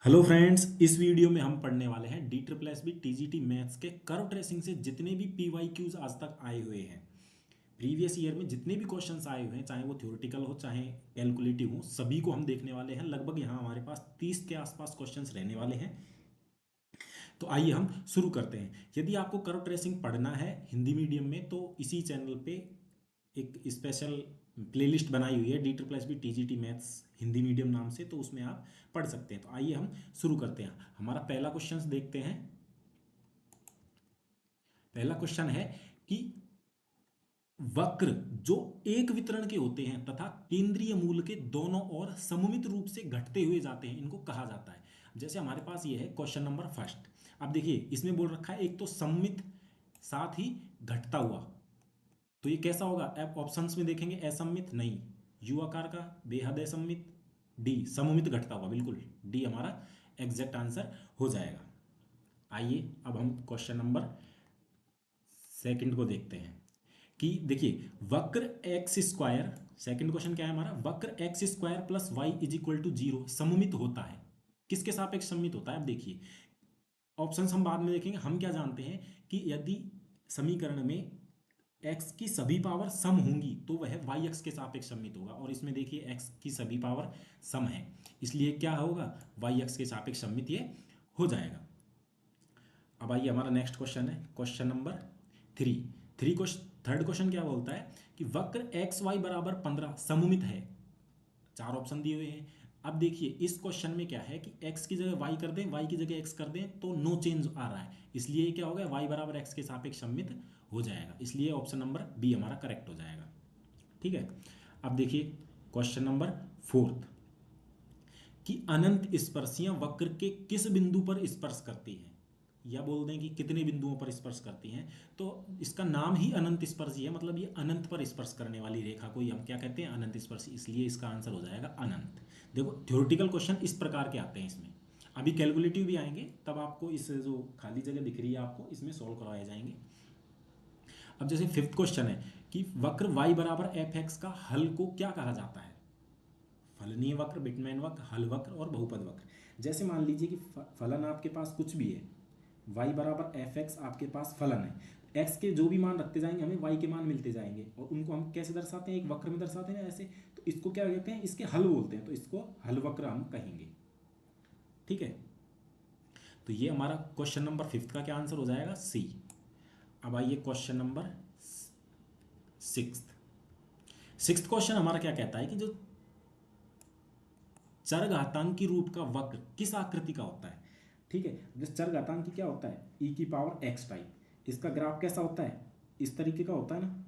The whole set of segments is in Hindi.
हेलो फ्रेंड्स, इस वीडियो में हम पढ़ने वाले हैं D triple S B TGT maths के कर्व ट्रेसिंग से जितने भी पीवाई क्यूज आज तक आए हुए हैं। प्रीवियस ईयर में जितने भी क्वेश्चंस आए हुए हैं, चाहे वो थ्योरेटिकल हो चाहे कैलकुलेटिव हो, सभी को हम देखने वाले हैं। लगभग यहाँ हमारे पास 30 के आसपास क्वेश्चंस रहने वाले हैं। तो आइए हम शुरू करते हैं। यदि आपको कर्व ट्रेसिंग पढ़ना है हिंदी मीडियम में, तो इसी चैनल पे एक स्पेशल प्लेलिस्ट बनाई हुई है, D triple S B T G T maths Hindi medium नाम से, तो उसमें आप पढ़ सकते हैं। तो आइए हम शुरू करते हैं। हमारा पहला क्वेश्चन देखते हैं। पहला क्वेश्चन है कि वक्र जो एक वितरण के होते हैं तथा केंद्रीय मूल के दोनों ओर सममित रूप से घटते हुए जाते हैं, इनको कहा जाता है। जैसे हमारे पास ये है क्वेश्चन नंबर फर्स्ट। अब देखिए, इसमें बोल रखा है एक तो सममित, साथ ही घटता हुआ। तो ये कैसा होगा? अब ऑप्शंस में देखेंगे, असममित नहीं, यू आकार का, बेहद असममित, डी सममित घटता हुआ, बिल्कुल डी हमारा एग्जैक्ट आंसर हो जाएगा। आइए अब हम क्वेश्चन नंबर सेकंड को देखते हैं कि देखिए, वक्र एक्स स्क्वायर, सेकंड क्वेश्चन क्या है हमारा, वक्र x square plus y is equal to zero सममित होता है। किसके सापेक्ष सममित होता है? अब देखिए, ऑप्शंस हम बाद में देखेंगे। हम क्या जानते हैं कि यदि समीकरण में x की सभी पावर सम होंगी तो वह y x के सापेक्ष सममित होगा, और इसमें देखिए x की सभी पावर सम है, इसलिए क्या होगा, y x के सापेक्ष सममित ये हो जाएगा। अब आइए, हमारा नेक्स्ट क्वेश्चन है question number three. Third question क्या बोलता है कि वक्र एक्स वाई बराबर 15 सममित है। चार ऑप्शन दिए हुए हैं। अब देखिए, इस क्वेश्चन में क्या है कि x की जगह y कर दें, y की जगह x कर दें तो नो चेंज आ रहा है, इसलिए क्या होगा, y बराबर x के सापेक्ष सममित हो जाएगा, इसलिए ऑप्शन नंबर बी हमारा करेक्ट हो जाएगा। ठीक है। अब देखिए क्वेश्चन नंबर फोर्थ कि अनंत स्पर्शियां वक्र के किस बिंदु पर स्पर्श करती हैं, या बोल दें कि कितने बिंदुओं पर स्पर्श करती हैं। तो इसका नाम ही अनंत स्पर्शी है, मतलब ये अनंत पर स्पर्श करने वाली रेखा को ही हम क्या कहते हैं, अनंत स्पर्शी, इसलिए इसका आंसर हो जाएगा अनंत। देखो, थ्योरेटिकल क्वेश्चन इस प्रकार के आते हैं इसमें। अभी कैलकुलेटिव भी आएंगे, तब आपको इस जो खाली जगह दिख रही है आपको, इसमें सोल्व करवाए जाएंगे। अब जैसे फिफ्थ क्वेश्चन है कि वक्र y बराबर एफ एक्स का हल को क्या कहा जाता है। फलनीय वक्र, बिटमैन वक्र, हल वक्र और बहुपद वक्र। जैसे मान लीजिए कि फलन आपके पास कुछ भी है, y बराबर एफ एक्स आपके पास फलन है, x के जो भी मान रखते जाएंगे हमें y के मान मिलते जाएंगे, और उनको हम कैसे दर्शाते हैं, एक वक्र में दर्शाते हैं ऐसे। तो इसको क्या कहते हैं, इसके हल बोलते हैं, तो इसको हल वक्र हम कहेंगे। ठीक है। तो ये हमारा क्वेश्चन नंबर फिफ्थ का क्या आंसर हो जाएगा, सी। अब आइए question number sixth. Sixth question हमारा क्या कहता है कि जो चरघातांकी रूप का वक्र किस आकृति का होता है। ठीक है। जिस चरघातांकी क्या होता है, ई की पावर एक्स टाइप, इसका ग्राफ कैसा होता है, इस तरीके का होता है ना।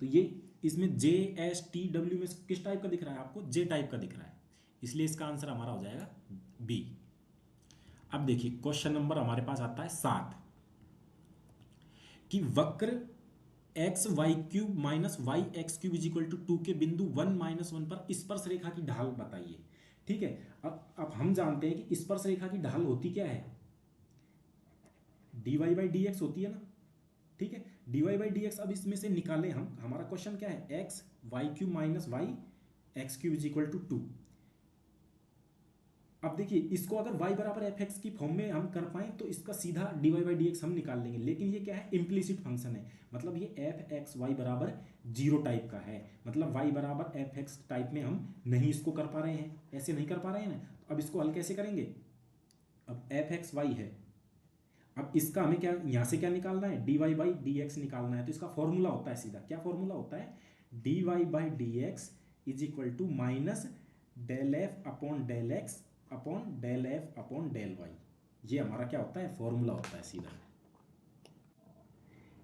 तो ये इसमें जे एस टी डब्ल्यू में किस टाइप का दिख रहा है आपको, जे टाइप का दिख रहा है, इसलिए इसका आंसर हमारा हो जाएगा बी। अब देखिए क्वेश्चन नंबर हमारे पास आता है सात कि वक्र x y cube minus y x cube is equal to two के बिंदु वन माइनस वन पर स्पर्श रेखा की ढाल बताइए। ठीक है। अब हम जानते हैं कि स्पर्श रेखा की ढाल होती क्या है, D Y by D x होती है ना। ठीक है। D Y by D x अब इसमें से निकालें हम, हमारा क्वेश्चन क्या है, x y cube minus y x cube is equal to two. अब देखिए, इसको अगर y बराबर एफ एक्स की फॉर्म में हम कर पाए तो इसका सीधा d Y by D x हम निकाल लेंगे, लेकिन ये क्या है, इम्प्लीसिट फंक्शन है, मतलब ये एफ एक्स वाई बराबर जीरो टाइप का है, मतलब y बराबर एफ एक्स टाइप में हम नहीं इसको कर पा रहे हैं, ऐसे नहीं कर पा रहे हैं ना। तो अब इसको हल कैसे करेंगे, अब एफ एक्स वाई है, अब इसका हमें क्या यहाँ से क्या निकालना है, D Y by D x निकालना है। तो इसका फॉर्मूला होता है सीधा, क्या फॉर्मूला होता है, D Y by D x is equal to minus del f upon del x upon del f upon del y. ये हमारा क्या होता है, फॉर्मूला होता है सीधा।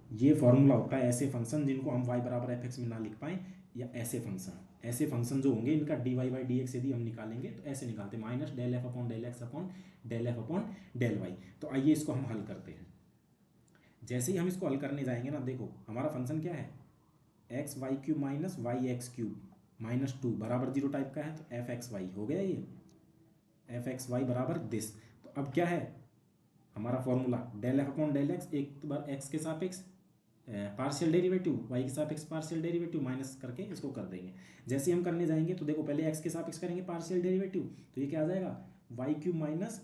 ये फॉर्मूला होता है ऐसे फंक्शन जिनको हम y बराबर एफ एक्स में ना लिख पाए, या ऐसे फंक्शन जो होंगे इनका d Y by D x यदि हम निकालेंगे तो ऐसे निकालते हैं, minus del f upon del x upon del f upon del y. तो आइए इसको हम हल करते हैं। जैसे ही हम इसको हल करने जाएंगे ना, देखो हमारा फंक्शन क्या है, x y cube minus y x cube minus two बराबर जीरो टाइप का है, तो एफ एक्स वाई हो गया ये, एफ एक्स वाई बराबर दिस। तो अब क्या है हमारा formula, del f upon del x, एक बार एक्स के सापेक्ष पार्शियल डेरिवेटिव, वाई के सापेक्ष पार्शियल डेरिवेटिव माइनस करके इसको कर देंगे। जैसे हम करने जाएंगे तो देखो, पहले एक्स के सापेक्ष करेंगे पार्शियल डेरिवेटिव, तो ये क्या आ जाएगा, Y cube minus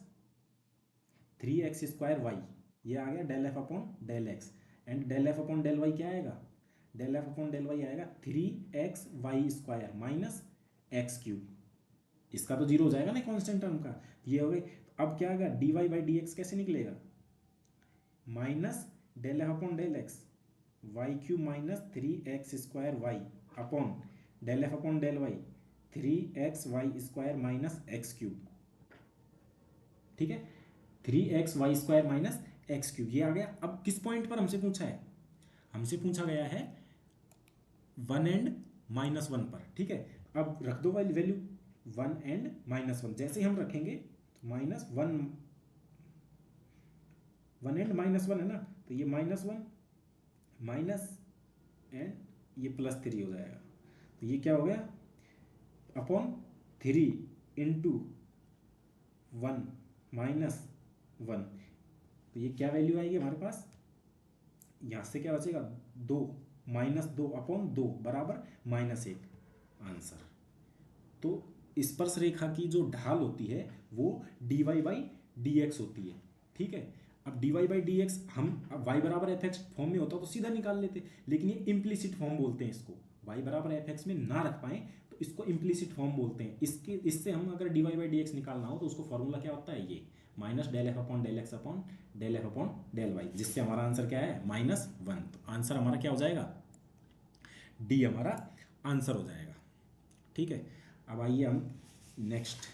3x² Y, ये आ गया del f upon del x, and del f upon del y क्या आएगा, del f upon del y आएगा 3x² माइनस एक्स क्यूब, इसका तो जीरो हो जाएगा ना कांस्टेंट टर्म का, ये हो गई। तो अब क्या आएगा, dy बाई डी एक्स कैसे निकलेगा, minus del f upon del x y cube minus 3x² y upon del f upon del y 3xy² minus x cube, ठीक है, 3xy² माइनस एक्स क्यूब, ये आ गया। अब किस पॉइंट पर हमसे पूछा है, हमसे पूछा गया है 1 एंड -1 पर, ठीक है। अब रख दो वैल्यू 1 एंड -1, जैसे ही हम रखेंगे तो -1, 1 एंड -1 है ना, तो ये -1 माइनस एंड ये +3 हो जाएगा, तो ये क्या हो गया अपॉन 3 इंटू 1 -1, तो ये क्या वैल्यू आएगी हमारे पास, यहाँ से क्या बचेगा 2, -2 अपॉन 2 बराबर -1 आंसर। तो स्पर्श रेखा की जो ढाल होती है वो dy बाई डी एक्स होती है, ठीक है। अब dy बाई डी एक्स हम y बराबर एफ एक्स फॉर्म में होता तो सीधा निकाल लेते, लेकिन ये इम्प्लीसिट फॉर्म बोलते हैं इसको, y बराबर एफ एक्स में ना रख पाए तो इसको इम्प्लीसिट फॉर्म बोलते हैं। इससे हम अगर dy बाई डी एक्स निकालना हो तो उसको फॉर्मूला क्या होता है, ये minus del f upon del x upon del f upon del y, जिससे हमारा आंसर क्या है -1। तो आंसर हमारा क्या हो जाएगा, डी हमारा आंसर हो जाएगा, ठीक है। अब आइए हम नेक्स्ट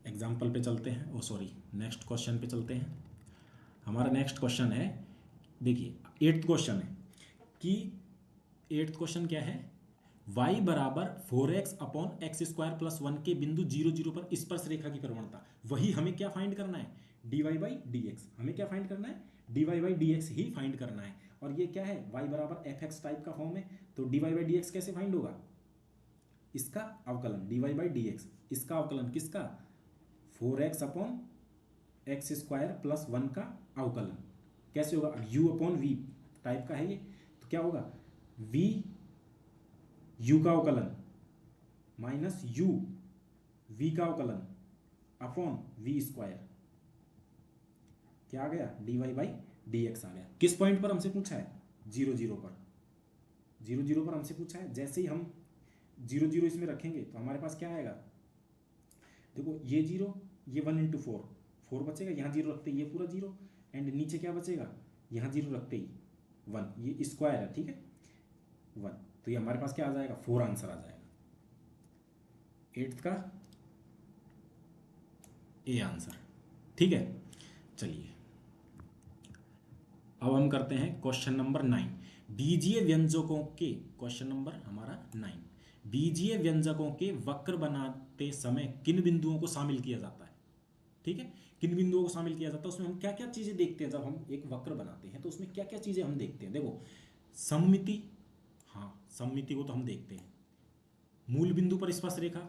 एग्जाम्पल पे चलते हैं, ओ सॉरी नेक्स्ट क्वेश्चन पे चलते हैं। हमारा नेक्स्ट क्वेश्चन है, देखिए 8th क्वेश्चन है कि 8th क्वेश्चन क्या है, y बराबर 4x अपॉन x² प्लस 1 के बिंदु 0 0 पर स्पर्श रेखा की प्रवणता, वही हमें क्या फाइंड करना है, dy बाई डी एक्स, हमें क्या फाइंड करना है, dy by D x he find करना है। और ये क्या है, y बराबर एफ एक्स टाइप का फॉर्म है, तो dy बाई डी एक्स कैसे फाइंड होगा, इसका अवकलन dy बाई डी एक्स, इसका अवकलन किसका 4x अपॉन x² प्लस 1 का अवकलन कैसे होगा, u अपॉन वी टाइप का है ये, तो क्या होगा v u का अवकलन माइनस u v का अवकलन अपॉन v², क्या आ गया dy बाई डी एक्स आ गया। किस पॉइंट पर हमसे पूछा है, 0 0 पर, 0 0 पर हमसे पूछा है। जैसे ही हम 0 0 इसमें रखेंगे तो हमारे पास क्या आएगा, देखो ये 0, ये 1 इंटू 4, 4 बचेगा, यहाँ 0 रखते ही ये पूरा 0, एंड नीचे क्या बचेगा, यहाँ 0 रखते ही 1, ये स्क्वायर है, ठीक है 1, तो ये हमारे पास क्या आ जाएगा 4 आंसर आ जाएगा, 8th का ए आंसर, ठीक है। चलिए अब हम करते हैं क्वेश्चन नंबर 9, बीजीय व्यंजकों के, क्वेश्चन नंबर हमारा 9, बीजीय व्यंजकों के वक्र बनाते समय किन बिंदुओं को शामिल किया जाता है, ठीक है, किन बिंदुओं को शामिल किया जाता है, उसमें हम क्या क्या चीजें देखते हैं, जब हम एक वक्र बनाते हैं तो उसमें क्या क्या चीजें हम देखते हैं, देखो सममिति, हाँ सममिति को तो हम देखते हैं, मूल बिंदु पर स्पर्श रेखा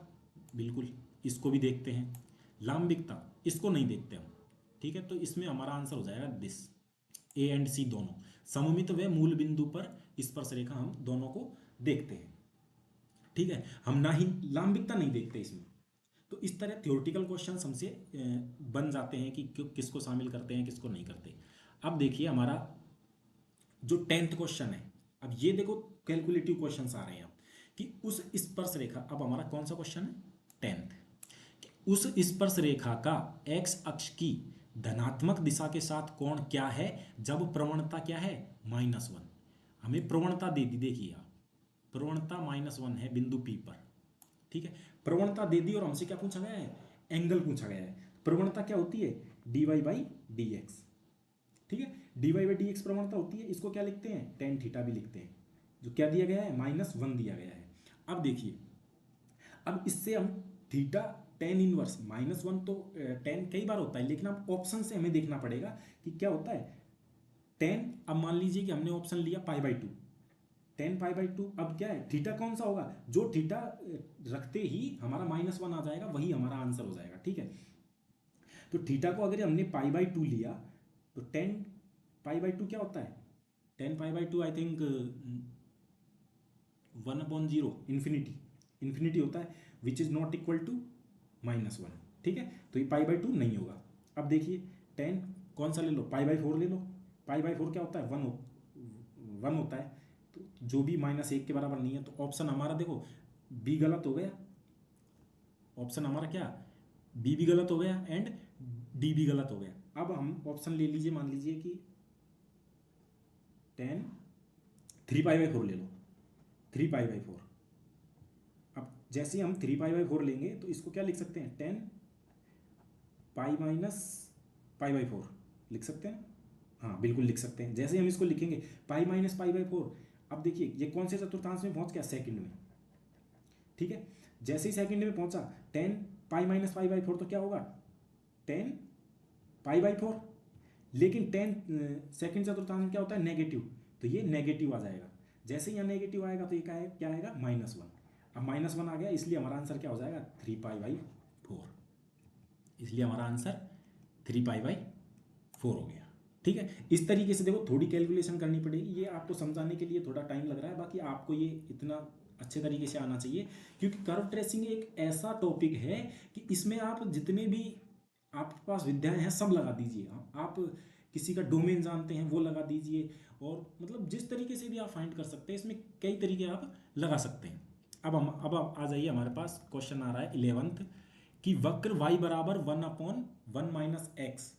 बिल्कुल इसको भी देखते हैं, लांबिकता इसको नहीं देखते हम, ठीक है। तो इसमें हमारा आंसर हो जाएगा दिस, ए एंड सी दोनों, सममित व मूल बिंदु पर स्पर्श रेखा हम दोनों को देखते हैं, ठीक है। हम ना ही लांबिकता नहीं देखते इसमें। तो इस तरह थ्योरेटिकल क्वेश्चन हमसे बन जाते हैं कि किसको शामिल करते हैं किसको नहीं करते। अब देखिए हमारा जो 10th क्वेश्चन है, अब ये देखो कैलकुलेटिव क्वेश्चन आ रहे हैं अब कि उस स्पर्श रेखा, अब हमारा कौन सा क्वेश्चन है 10th, उस स्पर्श रेखा का एक्स अक्ष की धनात्मक दिशा के साथ कोण क्या है जब प्रवणता क्या है -1, हमें प्रवणता दे दी, देखिए आप प्रवणता -1 है बिंदु P पर, ठीक है। प्रवणता दे दी और हमसे क्या पूछा गया है, एंगल पूछा गया है। प्रवणता क्या होती है dy बाई डी एक्स, ठीक है, dy बाई डी एक्स प्रवणता होती है, इसको क्या लिखते हैं टेन थीटा भी लिखते हैं, जो क्या दिया गया है -1 दिया गया है। अब देखिए, अब इससे हम थीटा टेन इनवर्स -1 तो टेन कई बार होता है, लेकिन अब ऑप्शन से हमें देखना पड़ेगा कि क्या होता है टेन। अब मान लीजिए कि हमने ऑप्शन लिया π/2, टेन π/2, अब क्या है थीटा कौन सा होगा, जो थीटा रखते ही हमारा -1 आ जाएगा वही हमारा आंसर हो जाएगा, ठीक है। तो थीटा को अगर हमने π/2 लिया तो टेन π/2 क्या होता है, टेन π/2 आई थिंक 1/0 इन्फिनिटी होता है, which is not equal to -1। ठीक है, तो ये π/2 नहीं होगा। अब देखिए tan कौन सा ले लो, π/4 ले लो। π/4 क्या होता है, 1 होता है। तो जो भी -1 के बराबर नहीं है, तो ऑप्शन हमारा देखो बी गलत हो गया। ऑप्शन हमारा क्या, बी भी गलत हो गया एंड डी भी गलत हो गया। अब हम ऑप्शन ले लीजिए, मान लीजिए कि tan 3π/4 ले लो, 3π/4। अब जैसे ही हम 3π/4 लेंगे तो इसको क्या लिख सकते हैं, tan π-π/4 लिख सकते हैं। हाँ बिल्कुल लिख सकते हैं। जैसे ही हम इसको लिखेंगे π-π/4, अब देखिए ये कौन से चतुर्थांश में पहुंच गया, सेकंड में। ठीक है, जैसे ही सेकंड में पहुंचा tan π-π/4 तो क्या होगा, tan π/4। लेकिन tan सेकंड चतुर्थांश में क्या होता है, नेगेटिव, तो ये नेगेटिव आ जाएगा। जैसे ही यहाँ नेगेटिव आएगा तो ये क्या आएगा, -1। अब -1 आ गया, इसलिए हमारा आंसर क्या हो जाएगा, 3π/4। इसलिए हमारा आंसर 3π/4 हो गया। ठीक है, इस तरीके से देखो थोड़ी कैलकुलेशन करनी पड़ेगी, ये आपको समझाने के लिए थोड़ा टाइम लग रहा है, बाकी आपको ये इतना अच्छे तरीके से आना चाहिए, क्योंकि कर्व ट्रेसिंग एक ऐसा टॉपिक है कि इसमें आप जितने भी आपके पास विद्याएं हैं सब लगा दीजिए। आप किसी का डोमेन जानते हैं वो लगा दीजिए, और मतलब जिस तरीके से भी आप फाइंड कर सकते हैं, इसमें कई तरीके आप लगा सकते हैं। अब आ जाइए, हमारे पास क्वेश्चन आ रहा है 11th कि वक्र y बराबर 1/1 - x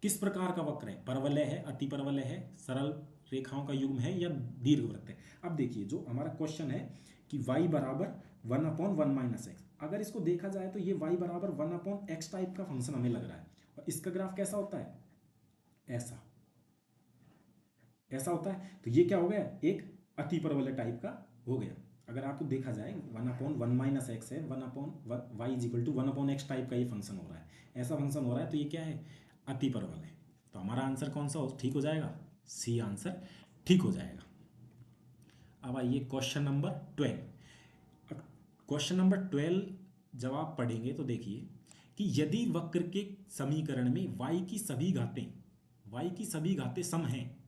किस प्रकार का वक्र है, परवलय है, अतिपरवलय है, सरल रेखाओं का युग्म है या दीर्घवृत्त है। अब देखिए जो हमारा क्वेश्चन है कि y बराबर 1/1 - x, अगर इसको देखा जाए तो ये y बराबर 1/x टाइप का फंक्शन हमें लग रहा है, और इसका ग्राफ कैसा होता है, ऐसा ऐसा होता है। तो ये क्या हो गया, एक अतिपरवलय टाइप का हो गया। अगर आपको देखा जाए 1/1 - x है, 1/y=1/x टाइप का ये फंक्शन हो रहा है, ऐसा फंक्शन हो रहा है, तो ये क्या है, अतिपरवलय। तो हमारा आंसर कौन सा ठीक हो जाएगा, सी आंसर ठीक हो जाएगा। अब आइए क्वेश्चन नंबर 12। क्वेश्चन नंबर 12 जब आप पढ़ेंगे तो देखिए कि यदि वक्र के समीकरण में y की सभी घातें सम हैं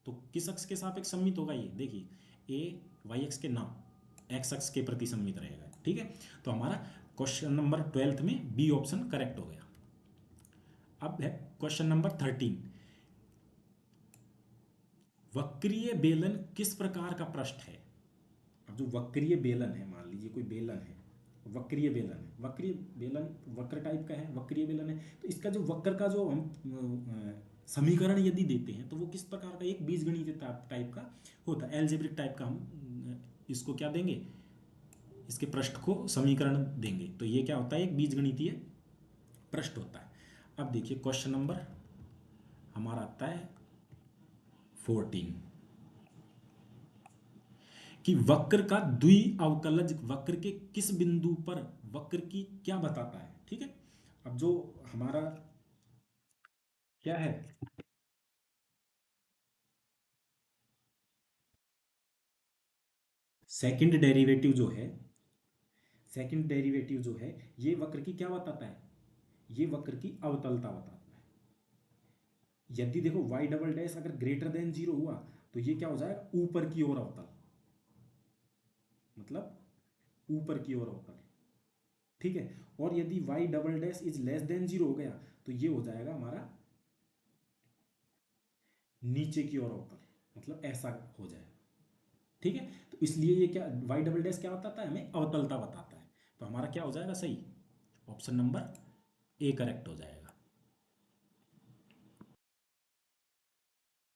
तो किस अक्ष के सापेक्ष सममित होगा, ये देखिए ए वाई एक्स के नाम एक्स अक्ष के प्रति सममित रहेगा। ठीक है, तो हमारा क्वेश्चन नंबर 12 में बी ऑप्शन करेक्ट हो गया। अब है क्वेश्चन नंबर 13, वक्रीय बेलन किस प्रकार का पृष्ठ है। अब जो वक्रीय बेलन है, मान लीजिए कोई बेलन है, वक्रीय बेलन वक्र टाइप का है, वक्रीय बेलन है, तो इसका जो वक्र का जो हम समीकरण यदि देते हैं तो वो किस प्रकार का, एक बीजगणितीय टाइप का होता है, एल्जेब्रिक टाइप का। हम इसको क्या देंगे, इसके पृष्ठ को समीकरण देंगे, तो ये क्या होता है, एक बीजगणितीय पृष्ठ होता है। अब देखिए क्वेश्चन नंबर हमारा आता है 14 कि वक्र का द्विअवकलज वक्र के किस बिंदु पर वक्र की क्या बताता है। ठीक है, अब जो हमारा क्या है, सेकंड डेरिवेटिव जो है ये वक्र की क्या बताता है, ये वक्र की अवतलता बताता है। यदि देखो y डबल डैश अगर ग्रेटर देन 0 हुआ तो ये क्या हो जाएगा, ऊपर की ओर अवतल, मतलब ऊपर की ओर अवतल। ठीक है, और यदि y double dash is less then 0 हो गया तो ये हो जाएगा हमारा नीचे की ओर अवतल, मतलब ऐसा हो जाए। ठीक है, तो इसलिए ये क्या, y डबल डैश क्या बताता है, हमें अवतलता बताता है। तो हमारा क्या हो जाएगा, सही ऑप्शन नंबर ए करेक्ट हो जाएगा।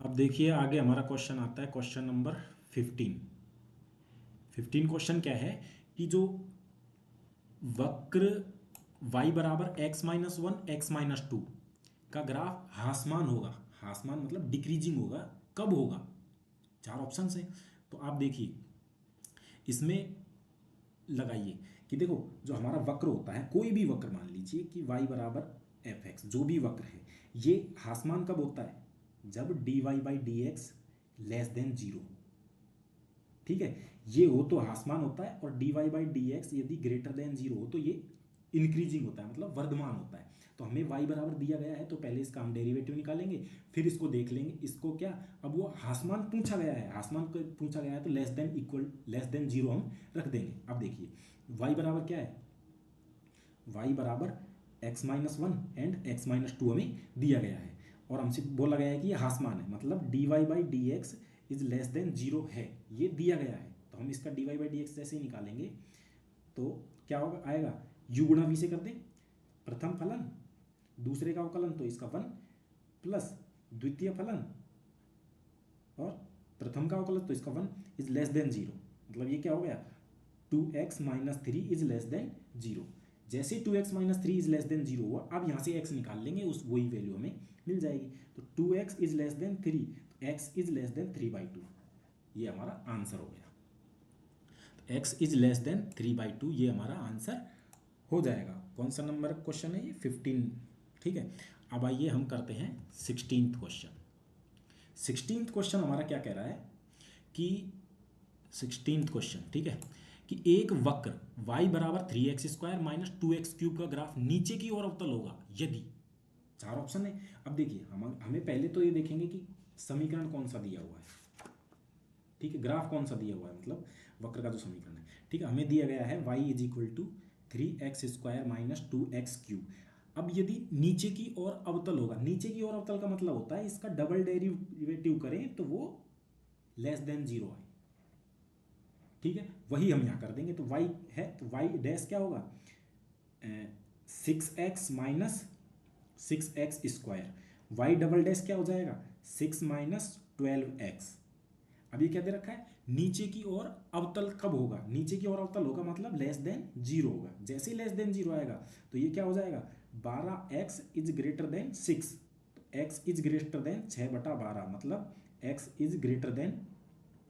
अब देखिए आगे हमारा क्वेश्चन आता है क्वेश्चन नंबर 15। 15 क्वेश्चन क्या है कि जो वक्र y बराबर x-1 x-2 का ग्राफ ह्रासमान होगा, ह्रासमान मतलब डिक्रीजिंग होगा, कब होगा, चार ऑप्शन है। तो आप देखिए इसमें लगाइए कि देखो जो हमारा वक्र होता है, कोई भी वक्र मान लीजिए कि y बराबर एफ एक्स, जो भी वक्र है, ये ह्रासमान कब होता है, जब dy/dx लेस देन 0। ठीक है, ये हो तो ह्रासमान होता है, और dy/dx यदि ग्रेटर देन 0 हो तो ये इंक्रीजिंग होता है, मतलब वर्धमान होता है। तो हमें y बराबर दिया गया है, तो पहले इसका हम डेरिवेटिव निकालेंगे, फिर इसको देख लेंगे, इसको क्या, अब वो ह्रासमान पूछा गया है, ह्रासमान को पूछा गया है तो लेस देन 0 हम रख देंगे। अब देखिए y बराबर क्या है, y बराबर x-1 एंड x-2 हमें दिया गया है और हमसे बोला गया है कि ये ह्रासमान है, मतलब dy by D x is less than zero है, ये दिया गया है। तो हम इसका dy बाई डी एक्स जैसे ही निकालेंगे तो क्या होगा, आएगा u गुणा v से कर दें, प्रथम फलन दूसरे का अवकलन तो इसका 1 प्लस द्वितीय फलन और प्रथम का अवकलन तो इसका 1 इज लेस देन जीरो। मतलब ये क्या हो गया, 2x-3 is less than zero. जैसे 2x-3 is less than zero हुआ, अब यहाँ से x निकाल लेंगे, उस वही वैल्यू हमें मिल जाएगी। तो 2x इज लेस देन 3, तो x इज लेस देन 3/2, ये हमारा आंसर हो गया। तो x इज लेस देन 3/2 ये हमारा आंसर हो जाएगा। कौन सा नंबर क्वेश्चन है ये, 15। ठीक है, अब आइए हम करते हैं 16th क्वेश्चन। 16th क्वेश्चन हमारा क्या कह रहा है कि 16th क्वेश्चन, ठीक है, कि एक वक्र y बराबर 3x² माइनस 2x³ का ग्राफ नीचे की ओर अवतल होगा यदि, चार ऑप्शन है। अब देखिए हमें पहले तो ये देखेंगे कि समीकरण कौन सा दिया हुआ है, ठीक है, ग्राफ कौन सा दिया हुआ है, मतलब वक्र का जो समीकरण है। ठीक है, हमें दिया गया है y is equal to 3x² minus 2x³। अब यदि नीचे की ओर अवतल होगा, नीचे की ओर अवतल का मतलब होता है इसका डबल डेरिवेटिव करें तो वो लेस देन जीरो है। ठीक है, वही हम यहाँ कर देंगे। तो y है तो y डैश क्या होगा, 6x minus 6x²। y double dash क्या हो जाएगा, 6 माइनस 12x। अब ये क्या दे रखा है, नीचे की ओर अवतल कब होगा, नीचे की ओर अवतल होगा मतलब लेस देन जीरो होगा। जैसे ही लेस देन जीरो आएगा तो ये क्या हो जाएगा, 12x is greater than 6, x is greater than 6/12, मतलब x इज ग्रेटर देन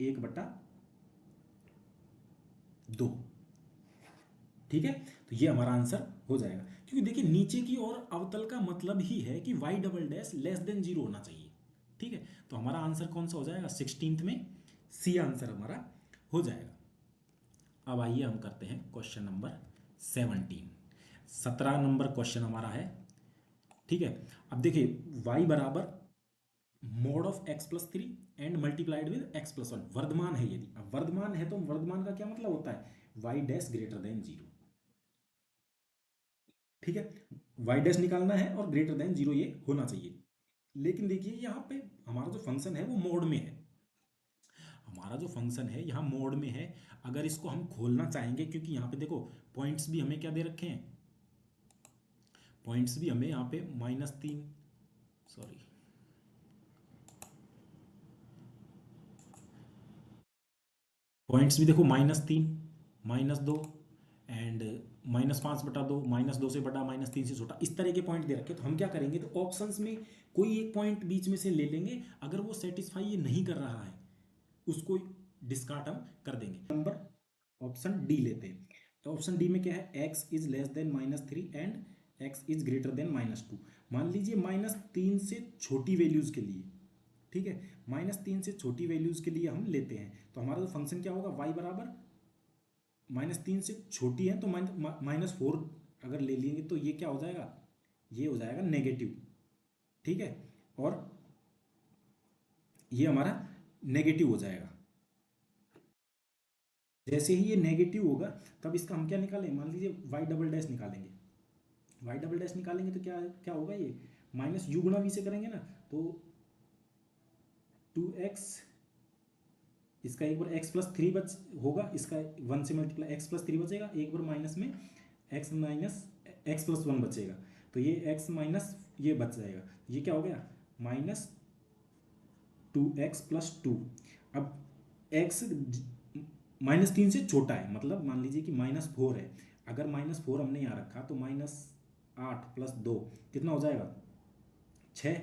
1/2। ठीक है, तो ये हमारा आंसर हो जाएगा, क्योंकि देखिए नीचे की ओर अवतल का मतलब ही है कि y double dash less than zero होना चाहिए। ठीक है, तो हमारा आंसर कौन सा हो जाएगा, 16th में सी आंसर हमारा हो जाएगा। अब आइए हम करते हैं क्वेश्चन नंबर 17। 17 नंबर क्वेश्चन हमारा है। ठीक है, अब देखिए y बराबर mod of x+3 and multiplied with x+1 वर्धमान है। यदि अब वर्धमान है तो वर्धमान का क्या मतलब होता है, y dash greater than zero. ठीक है, y डैश निकालना है और ग्रेटर देन जीरो ये होना चाहिए। लेकिन देखिए यहाँ पे हमारा जो फंक्शन है वो मोड में है, हमारा जो फंक्शन है यहाँ मोड में है। अगर इसको हम खोलना चाहेंगे, क्योंकि यहाँ पे देखो पॉइंट्स भी हमें क्या दे रखे हैं, पॉइंट्स भी हमें यहाँ पे -3, सॉरी पॉइंट्स भी देखो -3, -2 एंड -5/2, -2 से बड़ा, -3 से छोटा, इस तरह के पॉइंट दे रखे। तो हम क्या करेंगे, तो ऑप्शंस में कोई एक पॉइंट बीच में से ले लेंगे, अगर वो सेटिस्फाई ये नहीं कर रहा है उसको डिस्कार्ड हम कर देंगे। नंबर ऑप्शन डी लेते हैं। तो ऑप्शन डी में क्या है, x is less than -3 and x is greater than -2। मान लीजिए -3 से छोटी वैल्यूज के लिए, ठीक है, -3 से छोटी वैल्यूज के लिए हम लेते हैं। तो हमारा जो फंक्शन क्या होगा, y बराबर -3 से छोटी है तो -4 अगर ले लेंगे तो ये क्या हो जाएगा, ये हो जाएगा नेगेटिव। ठीक है, और ये हमारा नेगेटिव हो जाएगा। जैसे ही ये नेगेटिव होगा तब इसका हम क्या निकालें, मान लीजिए y डबल डैश निकालेंगे। y डबल डैश निकालेंगे तो क्या क्या होगा, ये माइनस u गुणा v से करेंगे ना, तो 2x, इसका एक बार x+3 बच होगा, इसका 1 से मल्टीप्लाई x+3 बचेगा, एक बार माइनस में x माइनस x+1 बचेगा, तो ये x माइनस ये बच जाएगा। ये क्या हो गया, -2x+2। अब x -3 से छोटा है, मतलब मान लीजिए कि -4 है। अगर -4 हमने यहाँ रखा तो -8 + 2 कितना हो जाएगा, 6,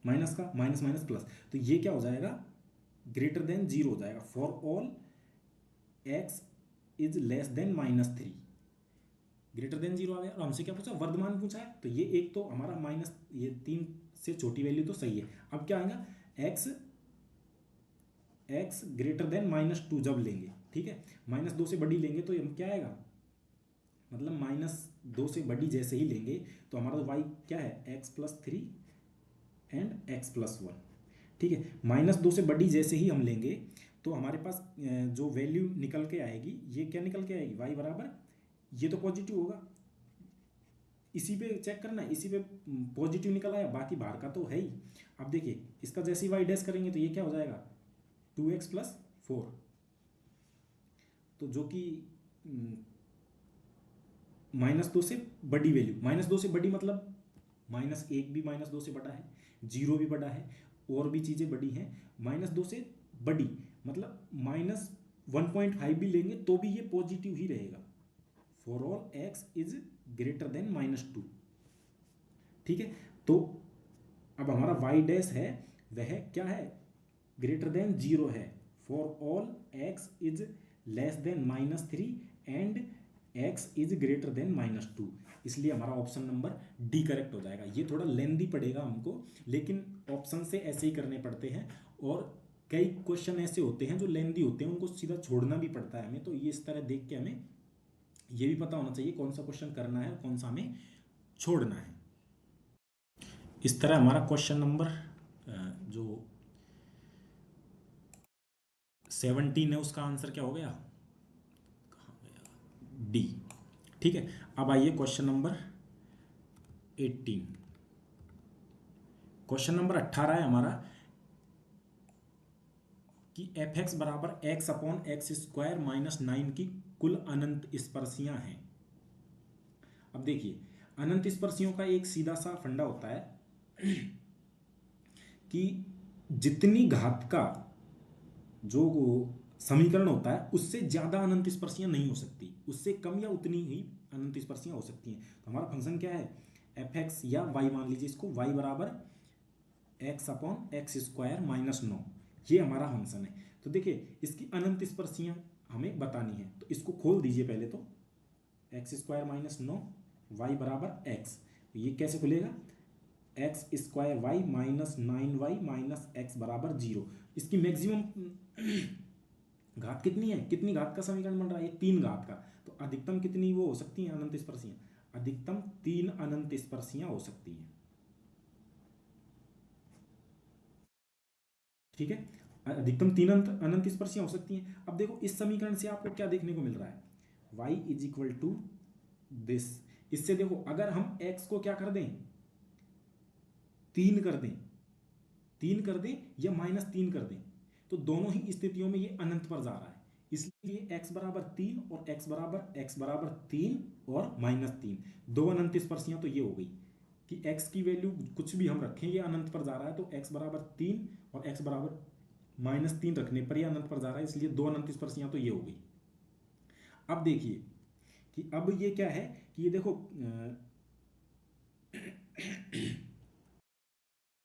माइनस का माइनस माइनस प्लस, तो ये क्या हो जाएगा, ग्रेटर देन जीरो हो जाएगा। For all x is less than -3, greater than zero आ गया। और हमसे क्या पूछा, वर्धमान पूछा है, तो ये एक तो हमारा ये 3 से छोटी वैल्यू तो सही है। अब क्या आएगा, x ग्रेटर देन -2 जब लेंगे, ठीक है, -2 से बड़ी लेंगे तो हम क्या आएगा, मतलब -2 से बड़ी जैसे ही लेंगे तो हमारा y क्या है, x+3 एंड x+1। ठीक है, -2 से बड़ी जैसे ही हम लेंगे तो हमारे पास जो वैल्यू निकल के आएगी, ये क्या निकल के आएगी, y बराबर, ये तो पॉजिटिव होगा, इसी पे चेक करना है, इसी पे पॉजिटिव निकल आया, बाकी बाहर का तो है ही। अब देखिए इसका जैसे ही वाई डैश करेंगे तो ये क्या हो जाएगा 2x+4, तो जो कि -2 से बड़ी वैल्यू, -2 से बड़ी मतलब -1 भी -2 से बड़ा है, 0 भी बड़ा है, और भी चीज़ें बड़ी हैं। -2 से बड़ी मतलब -1.5 भी लेंगे तो भी ये पॉजिटिव ही रहेगा, for all x is greater than -2। ठीक है, तो अब हमारा y डैश है वह क्या है, ग्रेटर देन 0 है, for all x is less than -3 and x is greater than -2, इसलिए हमारा ऑप्शन नंबर डी करेक्ट हो जाएगा। ये थोड़ा लेंदी पड़ेगा हमको, लेकिन ऑप्शन से ऐसे ही करने पड़ते हैं, और कई क्वेश्चन ऐसे होते हैं जो लेंदी होते हैं, उनको सीधा छोड़ना भी पड़ता है हमें, तो ये इस तरह देख के हमें ये भी पता होना चाहिए कौन सा क्वेश्चन करना है और कौन सा हमें छोड़ना है। इस तरह हमारा क्वेश्चन नंबर जो 17 है उसका आंसर क्या हो गया, कहाँ गया, डी। ठीक है, अब आइए क्वेश्चन नंबर 18। क्वेश्चन नंबर 18 है हमारा कि एफ एक्स बराबर x/(x²-9) की कुल अनंत स्पर्शियां हैं। अब देखिए अनंत स्पर्शियों का एक सीधा सा फंडा होता है कि जितनी घात का जो समीकरण होता है उससे ज्यादा अनंत स्पर्शियां नहीं हो सकती, उससे कम या उतनी ही अनंत स्पर्शियां हो सकती हैं। तो हमारा फंक्शन क्या है, एफ एक्स या वाई मान लीजिए इसको, वाई बराबर x/(x²-9), ये हमारा फंक्शन है। तो देखिए इसकी अनंत स्पर्शियां हमें बतानी है, तो इसको खोल दीजिए पहले तो, x² - 9 y बराबर x, ये कैसे खुलेगा, x² - 9y - x बराबर 0। इसकी मैक्सिमम घात कितनी है, कितनी घात का समीकरण बन रहा है, ये 3 घात का, तो अधिकतम कितनी वो हो सकती हैं अनंत स्पर्शियां, अधिकतम 3 अनंत स्पर्शियां हो सकती हैं। ठीक है, अधिकतम 3 अनंत स्पर्शियां हो सकती हैं। अब देखो इस समीकरण से आपको क्या देखने को मिल रहा है, y = दिस। इससे देखो अगर हम x को क्या कर दें, 3 कर दें, 3 कर दें या -3 कर दें, तो दोनों ही स्थितियों में ये अनंत पर जा रहा है, इसलिए x बराबर 3 और x बराबर 3 और -3, दो अनंत स्पर्शियां तो ये हो गई कि x की वैल्यू कुछ भी हम रखें ये अनंत पर जा रहा है, तो x बराबर 3 और x बराबर -3 रखने पर ये अनंत पर जा रहा है, इसलिए दो अनंत स्पर्शियां तो ये हो गई। अब देखिए कि अब ये क्या है कि ये देखो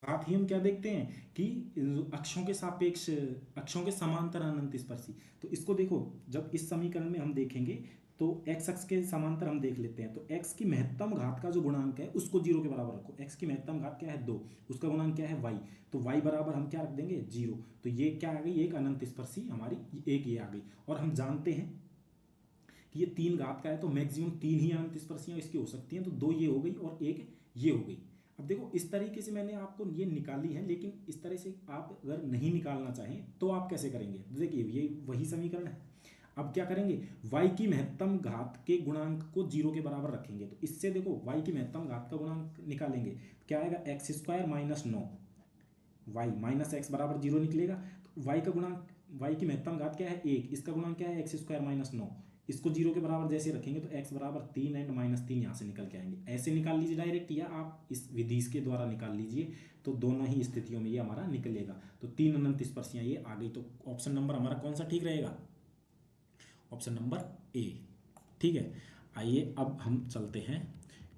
साथ ही हम क्या देखते हैं कि अक्षों के सापेक्ष, अक्षों के समांतर अनंत स्पर्शी, तो इसको देखो जब इस समीकरण में हम देखेंगे तो x अक्ष के समांतर हम देख लेते हैं, तो x की महत्तम घात का जो गुणांक है उसको 0 के बराबर रखो, x की महत्तम घात क्या है 2, उसका गुणांक क्या है y, तो y बराबर हम क्या रख देंगे 0, तो ये क्या आ गई, एक अनंत स्पर्शी हमारी एक ये आ गई। और हम जानते हैं कि ये 3 घात का है तो मैक्सिमम 3 ही अनंत स्पर्शियां इसकी हो सकती हैं, तो 2 ये हो गई और एक ये हो गई। अब देखो इस तरीके से मैंने आपको ये निकाली है, लेकिन इस तरह से आप अगर नहीं निकालना चाहें तो आप कैसे करेंगे, देखिए ये वही समीकरण है। अब क्या करेंगे, y की महत्तम घात के गुणांक को 0 के बराबर रखेंगे, तो इससे देखो y की महत्तम घात का गुणांक निकालेंगे, क्या आएगा x² - 9 y माइनस एक्स बराबर 0 निकलेगा, तो y का गुणांक, y की महत्तम घात क्या है 1, इसका गुणांक क्या है x² - 9, इसको 0 के बराबर जैसे रखेंगे तो x बराबर 3 एंड -3 यहाँ से निकल के आएंगे। ऐसे निकाल लीजिए डायरेक्ट, या आप इस विधि के द्वारा निकाल लीजिए, तो दोनों ही स्थितियों में ये हमारा निकलेगा। तो 3 अनंत स्पर्शियाँ ये आ गई, तो ऑप्शन नंबर हमारा कौन सा ठीक रहेगा, ऑप्शन नंबर ए। ठीक है, आइए अब हम चलते हैं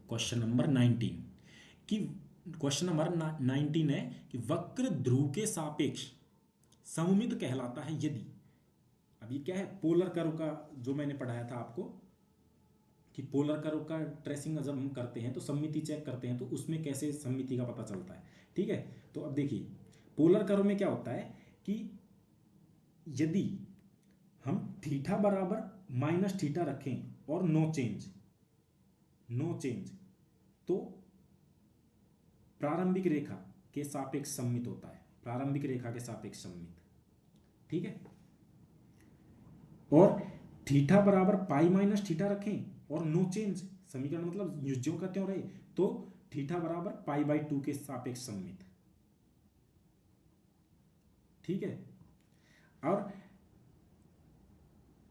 क्वेश्चन नंबर 19 कि क्वेश्चन नंबर 19 है कि वक्र ध्रुव के सापेक्ष सममित कहलाता है यदि, अब ये क्या है, पोलर कर्व का जो मैंने पढ़ाया था आपको कि पोलर कर्व का ट्रेसिंग जब हम करते हैं तो सममिति चेक करते हैं, तो उसमें कैसे सममिति का पता चलता है। ठीक है, तो अब देखिए पोलर कर्व में क्या होता है कि यदि हम थीटा बराबर -थीटा रखें और नो चेंज, तो प्रारंभिक रेखा के सापेक्ष सममित होता है, प्रारंभिक रेखा के सापेक्ष सममित। ठीक है, और थीटा बराबर पाई - थीटा रखें और नो चेंज, समीकरण मतलब ज्यों का त्यों रहे, तो थीटा बराबर π/2 के सापेक्ष सममित। ठीक है, और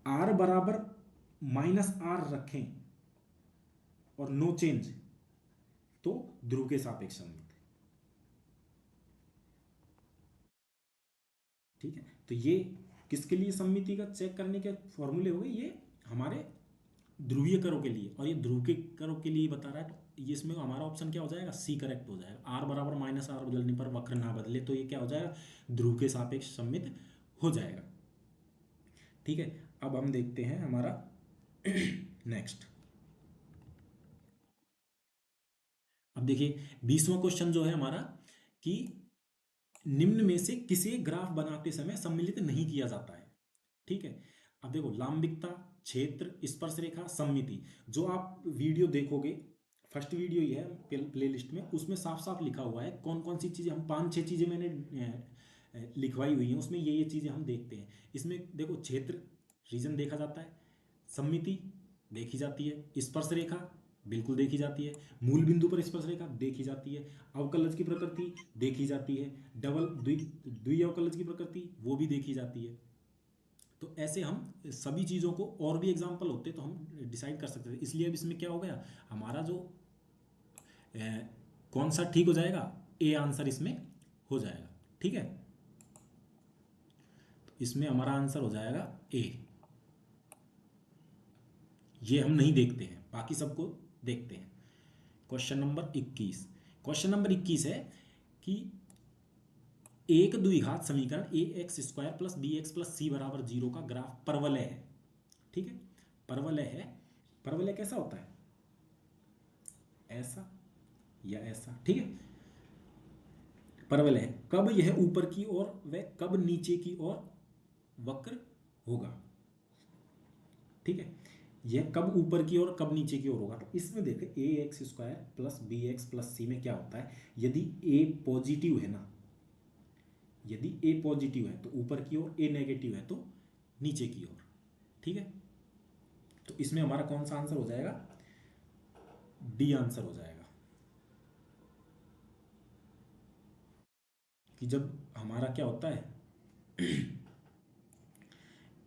r बराबर -r रखें और नो चेंज, तो ध्रुव के सापेक्ष सममित। ठीक है, तो ये किसके लिए सममिति का चेक करने के फॉर्मूले हो गए, ये हमारे ध्रुवीय करों के लिए, और ये ध्रुव के करों के लिए बता रहा है, तो ये इसमें हमारा ऑप्शन क्या हो जाएगा, सी करेक्ट हो जाएगा। r बराबर -r बदलने पर वक्र ना बदले, तो ये क्या हो जाएगा, ध्रुव के सापेक्ष सममित हो जाएगा। ठीक है, अब हम देखते हैं हमारा नेक्स्ट। अब देखिए 20वां क्वेश्चन जो है हमारा, कि निम्न में से किसे ग्राफ बनाते समय सम्मिलित नहीं किया जाता है। ठीक है, अब देखो लांबिकता, क्षेत्र, स्पर्शरेखा, सममिति, जो आप वीडियो देखोगे, फर्स्ट वीडियो ही है प्लेलिस्ट में, उसमें साफ साफ लिखा हुआ है कौन कौन सी चीजें, हम 5-6 चीजें मैंने लिखवाई हुई हैं, उसमें ये चीजें हम देखते हैं। इसमें देखो क्षेत्र रीजन देखा जाता है, सममिति देखी जाती है, स्पर्श रेखा बिल्कुल देखी जाती है, मूल बिंदु पर स्पर्श रेखा देखी जाती है, अवकलज की प्रकृति देखी जाती है, डबल द्वि अवकलज की प्रकृति वो भी देखी जाती है। तो ऐसे हम सभी चीज़ों को, और भी एग्जाम्पल होते तो हम डिसाइड कर सकते थे। इसलिए अब इसमें क्या हो गया, हमारा जो कौन सा ठीक हो जाएगा, ए आंसर इसमें हो जाएगा। ठीक है, तो इसमें हमारा आंसर हो जाएगा ए। ये हम नहीं देखते हैं, बाकी सबको देखते हैं। क्वेश्चन नंबर 21, क्वेश्चन नंबर 21 है कि एक द्विघात समीकरण A X square plus B X plus C बराबर 0 का ग्राफ परवलय है। ठीक है, परवलय है, परवलय कैसा होता है, ऐसा या ऐसा। ठीक है, परवलय है, कब यह ऊपर की ओर व कब नीचे की ओर वक्र होगा। ठीक है, यह कब ऊपर की ओर कब नीचे की ओर होगा। तो इसमें देखें A X square plus B X plus C में क्या होता है, यदि ए पॉजिटिव है ना, यदि ए पॉजिटिव है तो ऊपर की ओर, ए नेगेटिव है तो नीचे की ओर। ठीक है, तो इसमें हमारा कौन सा आंसर हो जाएगा, डी आंसर हो जाएगा। कि जब हमारा क्या होता है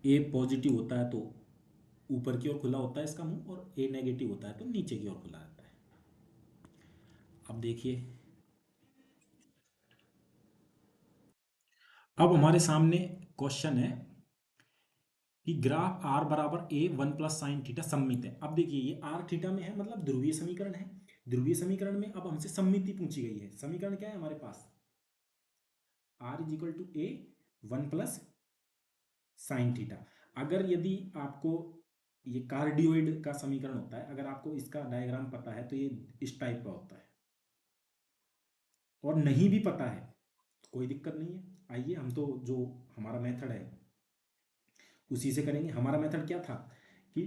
ए पॉजिटिव होता है तो ऊपर की ओर खुला होता है इसका मुंह, और ए नेगेटिव होता है तो नीचे की ओर खुला रहता है। अब देखिए, अब हमारे सामने क्वेश्चन है कि ग्राफ आर बराबर ए 1 + sin θ सममित है। अब देखिए ये आर थीटा में है, मतलब ध्रुवीय समीकरण है। ध्रुवीय समीकरण में अब हमसे सममिति पूछी गई है। समीकरण क्या है हमारे पास, r = a 1 + sin θ। अगर यदि आपको ये कार्डियोइड का समीकरण होता है, अगर आपको इसका डायग्राम पता है तो ये इस टाइप का होता है, और नहीं भी पता है कोई दिक्कत नहीं है। आइए हम तो जो हमारा मेथड है उसी से करेंगे। हमारा मेथड क्या था कि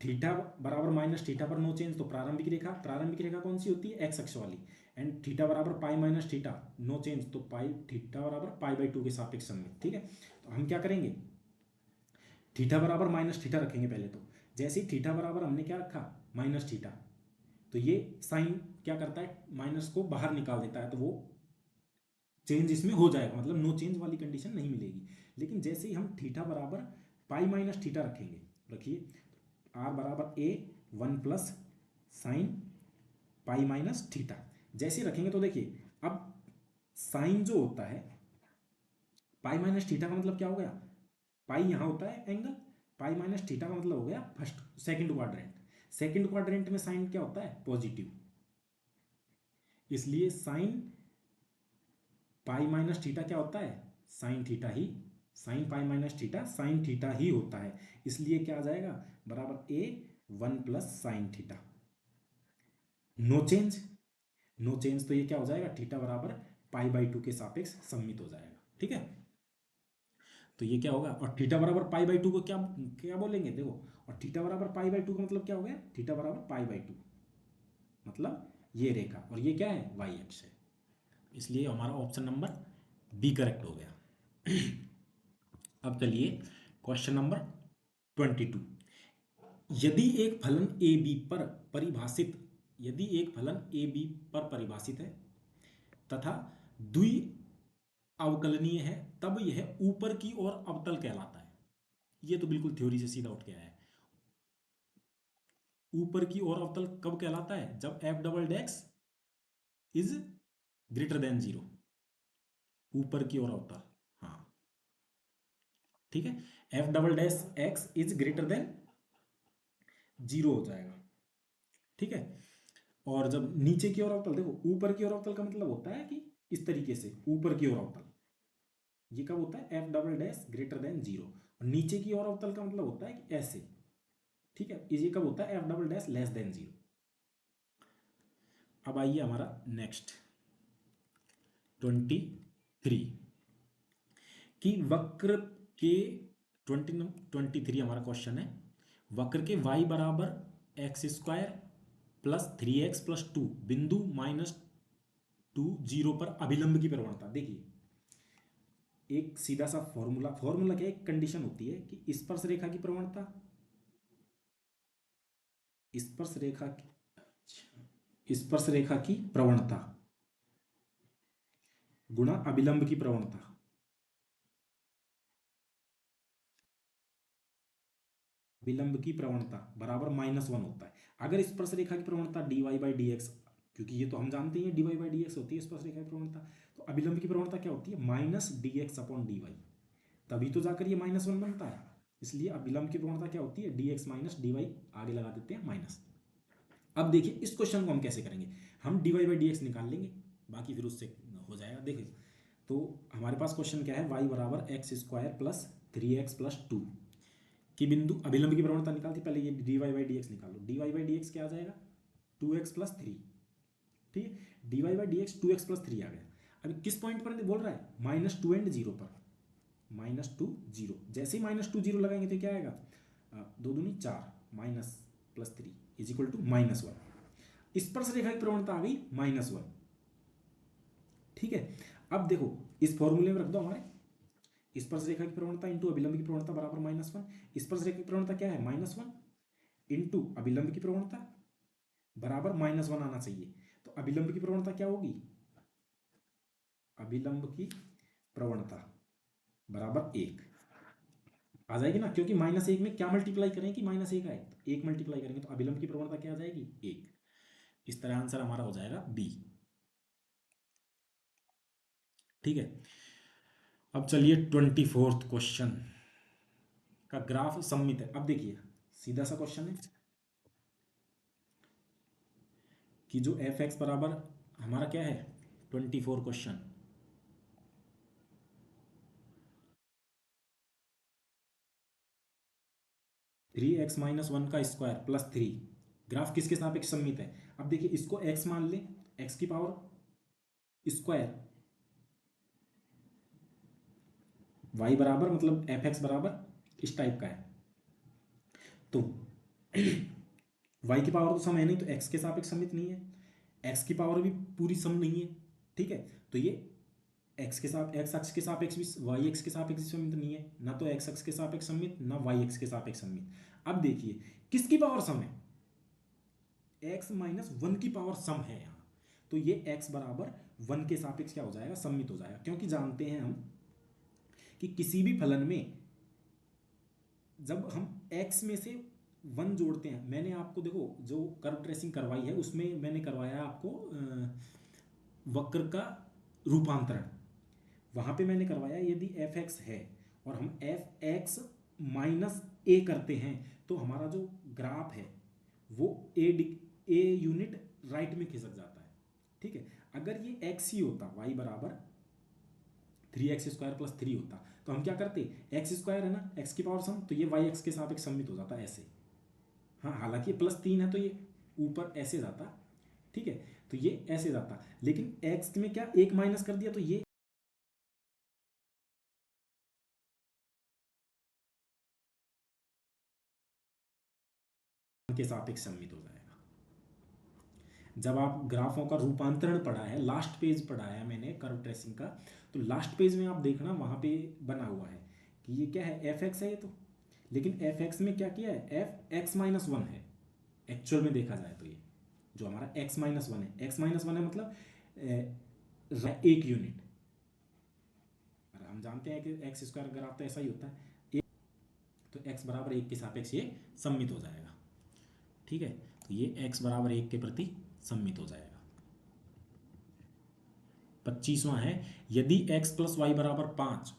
थीटा बराबर -θ पर नो चेंज, तो प्रारंभिक रेखा, प्रारंभिक रेखा कौन सी होती है, एक्स अक्ष वाली, एंड थीटा बराबर π-θ नो चेंज, तो थीटा बराबर π/2 के सापेक्ष सममित। ठीक है, तो हम क्या करेंगे, थीटा बराबर -θ रखेंगे पहले। तो जैसे ही थीटा बराबर हमने क्या रखा, -θ, तो ये साइन क्या करता है, माइनस को बाहर निकाल देता है, तो वो चेंज इसमें हो जाएगा, मतलब नो चेंज वाली कंडीशन नहीं मिलेगी। लेकिन जैसे ही हम थीटा बराबर π-θ रखेंगे, रखिए r बराबर a 1 + sin π-θ, जैसे रखेंगे तो देखिए अब साइन जो होता है, π-θ का मतलब क्या हो गया, पाई यहाँ होता है एंगल, π-θ का मतलब हो गया first second quadrant. Second quadrant में साइन क्या होता है, पॉजिटिव, इसलिए साइन π-θ क्या होता है, साइन थीटा ही, साइन π-θ साइन थीटा ही होता है। इसलिए क्या आ जाएगा, बराबर a 1 + sin θ, no change, no change, तो ये क्या हो जाएगा, थीटा बराबर π/2 के सापेक्ष सममित हो जाएगा। ठीक है, तो ये क्या होगा, और थीटा बराबर π/2 को क्या क्या बोलेंगे, देखो, और थीटा बराबर π/2 का मतलब क्या हो गया, थीटा बराबर π/2 मतलब ये रेखा, और ये क्या है, y अक्ष है। इसलिए हमारा ऑप्शन नंबर बी करेक्ट हो गया। अब चलिए क्वेश्चन नंबर 22, यदि एक फलन ए बी पर परिभाषित यदि एक फलन ए बी पर परिभाषित है तथा द्वि अवकलनीय है, तब यह ऊपर की ओर अवतल कहलाता है। ये तो बिल्कुल थ्योरी से सीधा उठ के आया है। ऊपर की ओर अवतल कब कहलाता है? जब F double dash is greater than zero. ऊपर की ओर अवतल, हाँ ठीक है, F double dash x is greater than zero हो जाएगा, ठीक है। और जब नीचे की ओर अवतल, देखो ऊपर की ओर अवतल का मतलब होता है कि इस तरीके से ऊपर की ओर अवतल, ये कब होता है? F double dash greater than zero. और नीचे की ओर अवतल का मतलब होता है कि ऐसे, ठीक है, ये कब होता है? F double dash less than zero. अब आइए हमारा नेक्स्ट 23 कि वक्र के 23 हमारा क्वेश्चन है। वक्र के y बराबर x square plus 3x plus 2 बिंदु -2 0 पर अभिलंब की प्रवणता। देखिए एक सीधा सा फॉर्मूला क्या, एक कंडीशन होती है कि स्पर्श रेखा की प्रवणता, स्पर्श रेखा की स्पर्श रेखा की प्रवणता गुणा अभिलंब की प्रवणता, विलंब की प्रवणता बराबर -1 होता है। अगर स्पर्श रेखा की प्रवणता dy बाई डी एक्स, क्योंकि ये तो हम जानते हैं dy बाई डी एक्स होती है स्पर्श रेखा की प्रवणता, तो अभिलंब की प्रवणता क्या होती है? Minus d x upon d y, तभी तो जाकर ये -1 बनता है। इसलिए अभिलंब की प्रवणता क्या होती है? D x minus d y, आगे लगा देते हैं माइनस। अब देखिए इस क्वेश्चन को हम कैसे करेंगे, हम d Y by D x निकाल लेंगे, बाकी फिर उससे हो जाएगा। देखिए तो हमारे पास क्वेश्चन क्या है, y बराबर x square plus 3x plus 2 कि बिंदु अभिलंब की प्रवणता निकालती, पहले ये D Y by D X निकालो। D Y by D X क्या आ जाएगा? 2x प्लस 3, ठीक है, D Y by D X 2x plus 3 आ गया। अभी किस पॉइंट पर बोल रहा है? -2 एंड जीरो पर, -2 0। जैसे ही -2 0 लगाएंगे तो क्या आएगा? 2 दूनी 4 minus plus 3 is equal to -1। स्पर्श रेखा की प्रवणता आ गई -1, ठीक है। अब देखो इस फॉर्मूले में रख दो हमारे, स्पर्श रेखा की प्रवणता इंटू अभिलंब की प्रवणता बराबर -1। स्पर्श रेखा की प्रवणता क्या है? -1 इंटू अभिलंब की प्रवणता बराबर -1 आना चाहिए। तो अभिलंब की प्रवणता क्या होगी? अभिलंब की प्रवणता बराबर 1 आ जाएगी ना, क्योंकि -1 में क्या मल्टीप्लाई करें कि -1 आए, तो 1 मल्टीप्लाई करेंगे तो अभिलंब की प्रवणता क्या आ जाएगी? 1। इस तरह आंसर हमारा हो जाएगा बी, ठीक है। अब चलिए 24th क्वेश्चन का ग्राफ सममित है। अब देखिए सीधा सा क्वेश्चन है कि जो एफ एक्स बराबर हमारा क्या है, 24 question, three x minus one का स्क्वायर प्लस 3 ग्राफ किसके सापेक्ष सममित है? अब देखिए इसको एक्स मान ले, एक्स की पावर स्क्वायर, वाई बराबर मतलब एफ एक्स बराबर इस टाइप का है, तो वाई की पावर तो सम है नहीं, तो एक्स के सापेक्ष सममित नहीं है, एक्स की पावर भी पूरी सम नहीं है, ठीक है। तो ये एक्स के साथ एक्स अक्ष के सापेक्ष भी, वाई एक्स के सापेक्ष सममित नहीं है, ना तो एक्स अक्ष के सापेक्ष सममित, ना वाई एक्स के सापेक्ष सममित। अब देखिए किसकी पावर सम है? एक्स माइनस वन की पावर सम है यहाँ, तो ये एक्स बराबर 1 के सापेक्ष क्या हो जाएगा? सममित हो जाएगा, क्योंकि जानते हैं हम कि किसी भी फलन में जब हम x में से 1 जोड़ते हैं, मैंने आपको देखो जो कर्व ट्रेसिंग करवाई है उसमें मैंने करवाया आपको वक्र का रूपांतरण, वहां पे मैंने करवाया यदि एफ एक्स है और हम एफ एक्स माइनस ए करते हैं तो हमारा जो ग्राफ है वो ए यूनिट राइट में खिसक जाता है, ठीक है। अगर ये एक्स ही होता, वाई बराबर 3x² प्लस 3 होता, तो हम क्या करते? एक्स स्क्वायर है ना, एक्स की पावर सम, तो ये वाई एक्स के सापेक्ष सममित हो जाता ऐसे। हाँ हालांकि +3 है तो ये ऊपर ऐसे जाता, ठीक है, तो ये ऐसे जाता, लेकिन एक्स में क्या एक माइनस कर दिया तो ये के सापेक्ष सममित हो जाएगा। जब आप ग्राफों का रूपांतरण पढ़ा है, लास्ट पेज पढ़ाया है मैंने कर्व ट्रेसिंग का, तो लास्ट पेज में आप देखना वहां पे बना हुआ है कि ये क्या है, एफ एक्स है ये तो, लेकिन एफ एक्स में क्या किया है, एफ एक्स माइनस वन है एक्चुअल में देखा जाए तो। ये जो हमारा एक्स माइनस वन है, एक्स माइनस वन है मतलब एक यूनिट। और हम जानते हैं कि एक्स स्क्वायर ग्राफ तो ऐसा ही होता है, एक, तो एक्स बराबर एक के सापेक्ष ये सम्मित हो जाएगा। ठीक है, तो ये एक्स बराबर एक के प्रति सम्मित हो जाएगा। 25वां है, यदि x प्लस वाई बराबर 5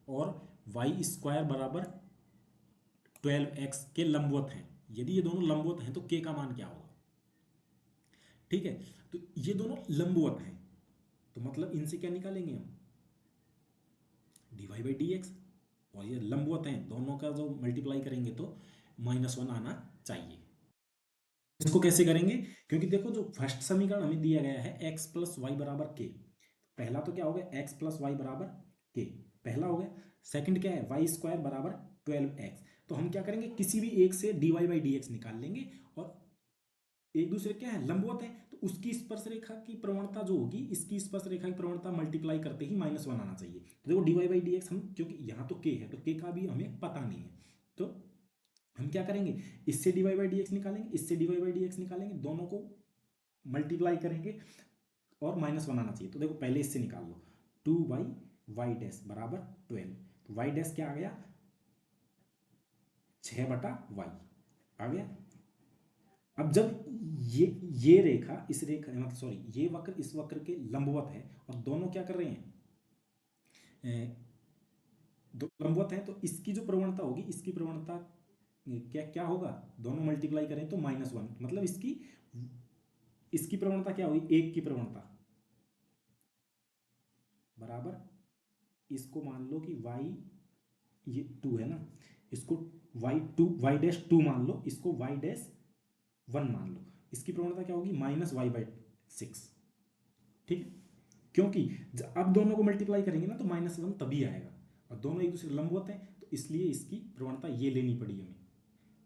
और वाई स्क्वायर बराबर 12x के लंबवत हैं, यदि ये दोनों लंबवत हैं तो k का मान क्या होगा। ठीक है, तो ये दोनों लंबवत हैं तो मतलब इनसे क्या निकालेंगे हम, dy बाई डी एक्स। और ये लंबवत हैं, दोनों का जो मल्टीप्लाई करेंगे तो -1 आना चाहिए। इसको कैसे करेंगे, क्योंकि देखो जो फर्स्ट समीकरण हमें दिया गया है x प्लस वाई बराबर के, पहला तो क्या हो गया x प्लस वाई बराबर के, पहला हो गया। सेकंड क्या है, वाई स्क्वायर बराबर 12x। तो हम क्या करेंगे, किसी भी एक से dy बाई डी एक्स निकाल लेंगे, और एक दूसरे क्या है, लंबवत है, तो उसकी स्पर्श रेखा की प्रवणता जो होगी, इसकी स्पर्श रेखा की प्रवणता मल्टीप्लाई करते ही -1 आना चाहिए। तो देखो dy बाई डी एक्स हम, क्योंकि यहाँ तो k है तो k का भी हमें पता नहीं है, तो हम क्या करेंगे, इससे dy बाई डी एक्स निकालेंगे, इससे dy बाई डी एक्स निकालेंगे, दोनों को मल्टीप्लाई करेंगे और -1 आना चाहिए। तो देखो पहले इससे निकाल लो, 2y वाई डैश बराबर 12, तो वाई डैश क्या आ गया, 6/y आ गया। अब जब ये रेखा इस रेखा मतलब सॉरी ये वक्र इस वक्र के लंबवत है और दोनों क्या कर रहे हैं, दो लंबवत हैं, तो इसकी जो प्रवणता होगी, इसकी प्रवणता क्या क्या होगा, दोनों मल्टीप्लाई करें तो -1, मतलब इसकी इसकी प्रवणता क्या होगी, एक की प्रवणता बराबर, इसको मान लो कि y ये 2 है ना, इसको वाई डैश 2 मान लो, इसको वाई डैश 1 मान लो, इसकी प्रवणता क्या होगी, -y/6। ठीक है, क्योंकि अब दोनों को मल्टीप्लाई करेंगे ना तो -1 तभी आएगा, और दोनों एक दूसरे लंबवत हैं, तो इसलिए इसकी प्रवणता ये लेनी पड़ी हमें।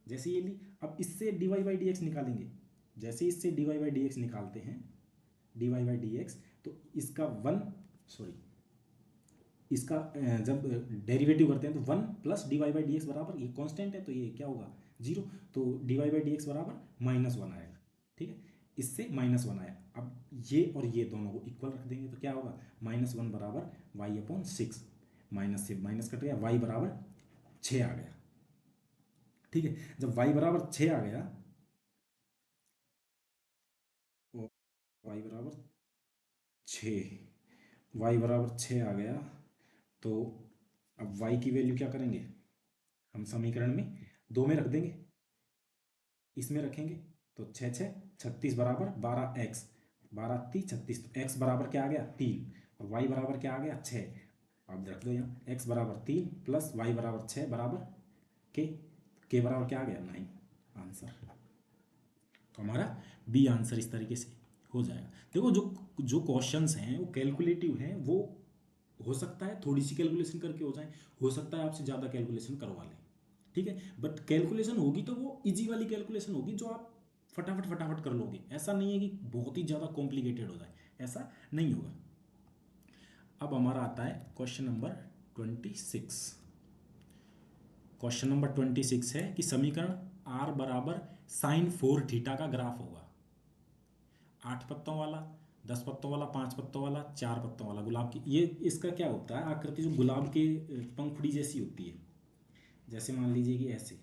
जैसे ये ली, अब इससे dy बाई डी एक्स निकालेंगे, जैसे इससे dy बाई डी एक्स निकालते हैं, dy बाई डी एक्स, तो इसका इसका जब डेरिवेटिव करते हैं तो 1 plus d Y by D x बराबर, ये कांस्टेंट है तो ये क्या होगा, 0, तो d Y by D x बराबर -1 आएगा। ठीक है, इससे -1 आया, अब ये और ये दोनों को इक्वल रख देंगे तो क्या होगा, -1 बराबर y/6, माइनस से माइनस कट गया, y बराबर 6 आ गया। ठीक है, जब y बराबर 6 आ गया, तो y बराबर 6, y बराबर 6 आ गया, तो अब y की वैल्यू क्या करेंगे, हम समीकरण में 2 में रख देंगे, इसमें रखेंगे, तो 6×6 = 36 बराबर 12x, 12×3 = 36, तो x बराबर क्या आ गया, 3, और y बराबर क्या आ गया, 6। अब रख दो यहाँ, x बराबर 3 प्लस y बराबर 6 बराबर k बराबर क्या आ गया, 9 आंसर। तो हमारा बी आंसर इस तरीके से हो जाएगा। देखो जो जो क्वेश्चंस हैं वो कैलकुलेटिव हैं, वो हो सकता है थोड़ी सी कैलकुलेशन करके हो जाए, हो सकता है आपसे ज़्यादा कैलकुलेशन करवा लें। ठीक है, बट कैलकुलेशन होगी तो वो इजी वाली कैलकुलेशन होगी जो आप फटाफट फटाफट कर लोगे, ऐसा नहीं है कि बहुत ही ज़्यादा कॉम्प्लिकेटेड हो जाए, ऐसा नहीं होगा। अब हमारा आता है क्वेश्चन नंबर 26। क्वेश्चन नंबर 26 है कि समीकरण r बराबर sin4θ का ग्राफ होगा। 8 पत्तों वाला, 10 पत्तों वाला, 5 पत्तों वाला, 4 पत्तों वाला गुलाब की, ये इसका क्या होता है, आकृति जो गुलाब के पंखुड़ी जैसी होती है, जैसे मान लीजिए कि ऐसे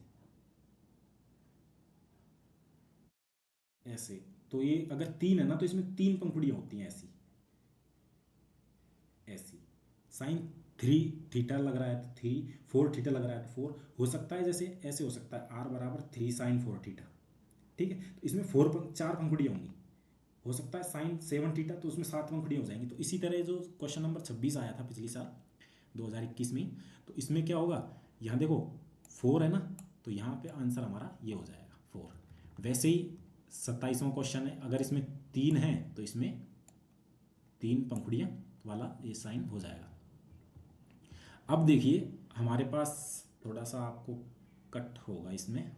ऐसे, तो ये अगर 3 है ना तो इसमें 3 पंखुड़ियाँ होती हैं ऐसी ऐसी। sin3θ लग रहा है तो 3, 4θ लग रहा है तो 4, हो सकता है जैसे ऐसे हो सकता है, r बराबर 3 sin4θ। ठीक है, तो इसमें 4 पंखुड़ियाँ होंगी, हो सकता है sin7θ तो उसमें 7 पंखुड़ियाँ हो जाएंगी। तो इसी तरह जो क्वेश्चन नंबर 26 आया था पिछली साल 2021 में, तो इसमें क्या होगा, यहाँ देखो 4 है ना, तो यहाँ पे आंसर हमारा ये हो जाएगा 4। वैसे ही 27वां क्वेश्चन है, अगर इसमें 3 है तो इसमें 3 पंखुड़ियाँ वाला ये साइन हो जाएगा। अब देखिए हमारे पास थोड़ा सा आपको कट होगा इसमें,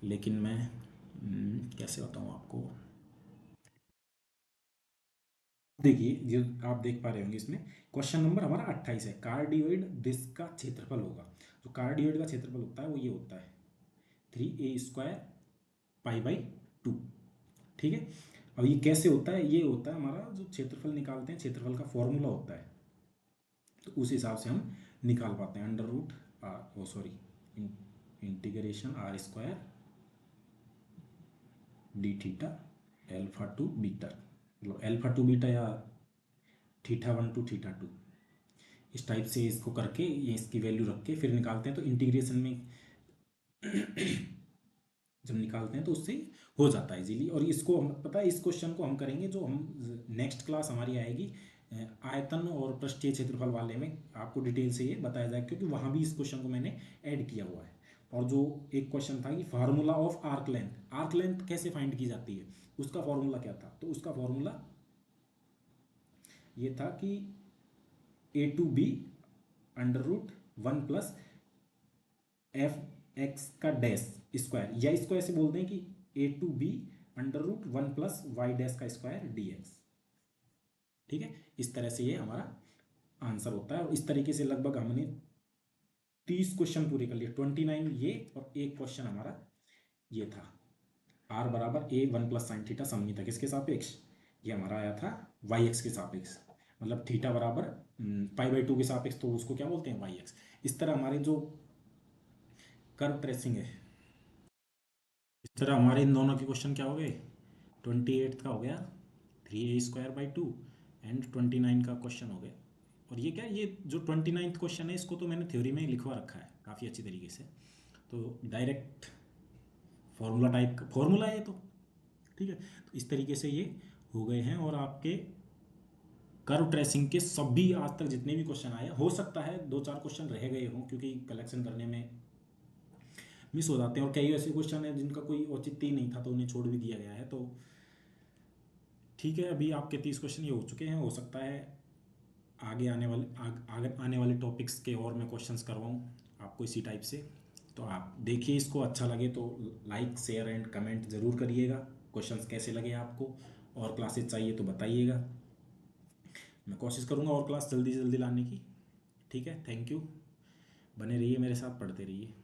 लेकिन मैं कैसे बताऊँ आपको, देखिए जो आप देख पा रहे होंगे इसमें क्वेश्चन नंबर हमारा 28 है। कार्डियोइड डिस्क का क्षेत्रफल होगा। जो कार्डियोइड का क्षेत्रफल होता है वो ये होता है 3a² पाई बाई 2। ठीक है। अब ये कैसे होता है, ये होता है हमारा जो क्षेत्रफल निकालते हैं, क्षेत्रफल का फॉर्मूला होता है, तो उस हिसाब से हम निकाल पाते हैं। Under root r, oh sorry, integration r² d theta alpha to beta, मतलब एल्फा टू बीटा या θ1 टू θ2, इस टाइप से इसको करके ये इसकी वैल्यू रख के फिर निकालते हैं। तो इंटीग्रेशन में जब निकालते हैं तो उससे हो जाता है इजीली। और इसको हम पता है, इस क्वेश्चन को हम करेंगे जो हम नेक्स्ट क्लास हमारी आएगी आयतन और पृष्ठीय क्षेत्रफल वाले में, आपको डिटेल से ये बताया जाएगा, क्योंकि वहाँ भी इस क्वेश्चन को मैंने ऐड किया हुआ है। और जो एक क्वेश्चन था कि formula of arc length, arc length कैसे फाइंड की जाती है, उसका फॉर्मूला क्या था, तो उसका फॉर्मूला ये था कि a to b under root 1 plus f(x) का डैश स्क्वायर, या इसको ऐसे बोलते हैं कि a to b under root 1 plus y dash का स्क्वायर dx। ठीक है, इस तरह से ये हमारा आंसर होता है। और इस तरीके से लगभग हमने 30 क्वेश्चन पूरे कर लिए। 29 ये, और एक क्वेश्चन हमारा ये था r बराबर a 1 प्लस साइन थीटा सममित किसके सापेक्ष, ये हमारा आया था वाई एक्स के सापेक्ष, मतलब थीटा बराबर पाई बाई 2 के सापेक्ष, तो उसको क्या बोलते हैं वाई एक्स। इस तरह हमारे जो कर्व ट्रेसिंग है, इस तरह हमारे इन दोनों के क्वेश्चन क्या हो गए। 28 का हो गया 3a² बाई 2, एंड 29 का क्वेश्चन हो गया। और ये क्या, ये जो 29th क्वेश्चन है इसको तो मैंने थ्योरी में ही लिखवा रखा है काफ़ी अच्छी तरीके से, तो डायरेक्ट फॉर्मूला टाइप का फॉर्मूला है ये तो। ठीक है, तो इस तरीके से ये हो गए हैं। और आपके कर्व ट्रेसिंग के सभी आज तक जितने भी क्वेश्चन आए, हो सकता है 2-4 क्वेश्चन रह गए हों क्योंकि कलेक्शन करने में मिस हो जाते हैं, और कई ऐसे क्वेश्चन हैं जिनका कोई औचित्य ही नहीं था तो उन्हें छोड़ भी दिया गया है। तो ठीक है, अभी आपके 30 क्वेश्चन ये हो चुके हैं। हो सकता है आगे आने वाले टॉपिक्स के और मैं क्वेश्चंस करवाऊँ आपको इसी टाइप से। तो आप देखिए, इसको अच्छा लगे तो लाइक शेयर एंड कमेंट ज़रूर करिएगा। क्वेश्चंस कैसे लगे आपको, और क्लासेस चाहिए तो बताइएगा, मैं कोशिश करूँगा और क्लास जल्दी जल्दी लाने की। ठीक है, थैंक यू, बने रहिए मेरे साथ, पढ़ते रहिए।